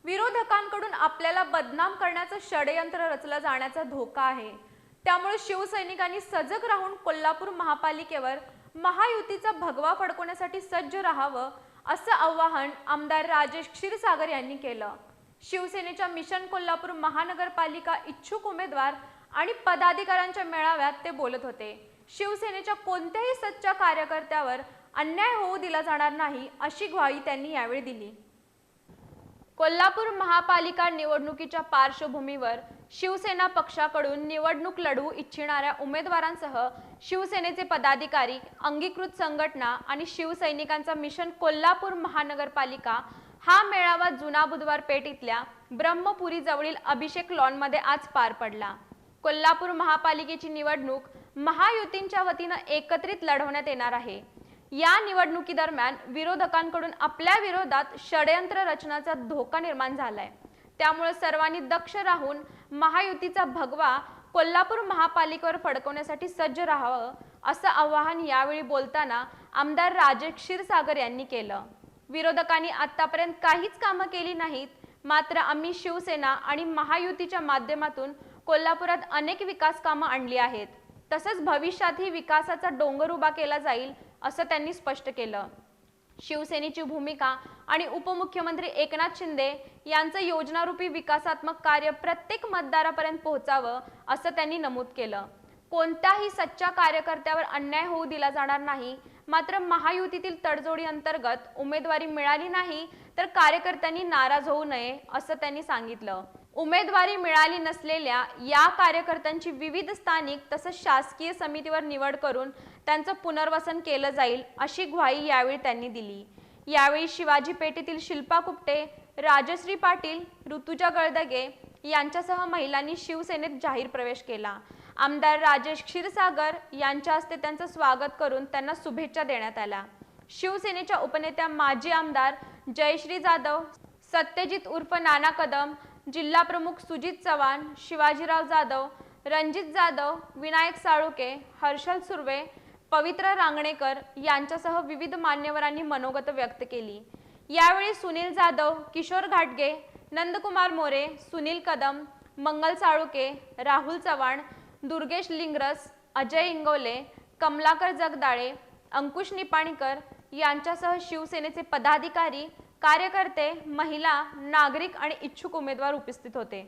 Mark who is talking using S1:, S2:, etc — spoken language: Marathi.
S1: विरोधकांकडून आपल्याला बदनाम करण्याचं षडयंत्र रचलं जाण्याचा धोका आहे। त्यामुळे शिवसैनिकांनी सजग राहून कोल्हापूर महापालिकेवर महायुतीचा भगवा फडकवण्यासाठी सज्ज राहावं असं आवाहन आमदार राजेश क्षीरसागर यांनी केलं। शिवसेनेच्या मिशन कोल्हापूर महानगरपालिका इच्छुक उमेदवार आणि पदाधिकाऱ्यांच्या मेळाव्यात ते बोलत होते। शिवसेनेच्या कोणत्याही सच्च्या कार्यकर्त्यावर अन्याय होऊ दिला जाणार नाही अशी ग्वाही त्यांनी यावेळी दिली। कोल्हापूर महापालिका निवडणुकीच्या पार्श्वभूमीवर शिवसेना पक्षाकडून निवडणूक लढवू इच्छिणाऱ्या उमेदवारांसह शिवसेनेचे पदाधिकारी, अंगीकृत संघटना आणि शिवसैनिकांचा मिशन कोल्हापूर महानगरपालिका हा मेळावा जुना बुधवार पेठ इथल्या ब्रह्मपुरी जवळील अभिषेक लॉनमध्ये आज पार पडला। कोल्हापूर महापालिकेची निवडणूक महायुतींच्या वतीनं एकत्रित लढवण्यात येणार आहे। या निवडणुकीदरम्यान विरोधकांकडून आपल्या विरोधात षडयंत्र रचण्याचा धोका निर्माण झालाय। त्यामुळे सर्वांनी दक्ष राहून महायुतीचा भगवा कोल्हापूर महापालिकेवर फडकवण्यासाठी सज्ज राहावं असं आवाहन यावेळी बोलताना आमदार राजेश क्षीरसागर यांनी केलं। विरोधकांनी आतापर्यंत काहीच कामं केली नाहीत, मात्र आम्ही शिवसेना आणि महायुतीच्या माध्यमातून कोल्हापुरात अनेक विकास कामं आणली आहेत। तसंच भविष्यातही विकासाचा डोंगर उभा केला जाईल असं त्यांनी स्पष्ट केलं। शिवसेनेची भूमिका आणि उपमुख्यमंत्री एकनाथ शिंदे यांचं योजनारूपी विकासात्मक कार्य प्रत्येक मतदारापर्यंत पोहोचावं असं त्यांनी नमूद केलं। कोणत्याही सच्च्या कार्यकर्त्यावर अन्याय होऊ दिला जाणार नाही, मात्र महायुतीतील तडजोडी अंतर्गत उमेदवारी मिळाली नाही तर कार्यकर्त्यांनी नाराज होऊ नये असं त्यांनी सांगितलं। उमेदवारी मिळाली नसलेल्या या कार्यकर्त्यांची विविध स्थानिक तसंच शासकीय समितीवर निवड करून त्यांचं पुनर्वसन केलं जाईल अशी ग्वाही यावेळी त्यांनी दिली। यावेळी शिवाजी पेठेतील शिल्पा कुपटे, राजश्री पाटील, ऋतुजा गळदगे यांच्यासह महिलांनी शिवसेनेत जाहीर प्रवेश केला। आमदार राजेश क्षीरसागर यांच्या हस्ते त्यांचं स्वागत करून त्यांना शुभेच्छा देण्यात आल्या। शिवसेनेच्या उपनेत्या माजी आमदार जयश्री जाधव, सत्यजित उर्फ नाना कदम, जिल्हा प्रमुख सुजित चव्हाण, शिवाजीराव जाधव, रणजित जाधव, विनायक साळुके, हर्षल सुर्वे, पवित्र रांगणेकर यांच्यासह विविध मान्यवरांनी मनोगत व्यक्त केली। यावेळी सुनील जाधव, किशोर घाटगे, नंदकुमार मोरे, सुनील कदम, मंगल साळुके, राहुल चव्हाण, दुर्गेश लिंगरस, अजय इंगोले, कमलाकर जगदाळे, अंकुश निपाणीकर यांच्यासह शिवसेनेचे पदाधिकारी, कार्यकर्ते, महिला, नागरिक आणि इच्छुक उमेदवार उपस्थित होते।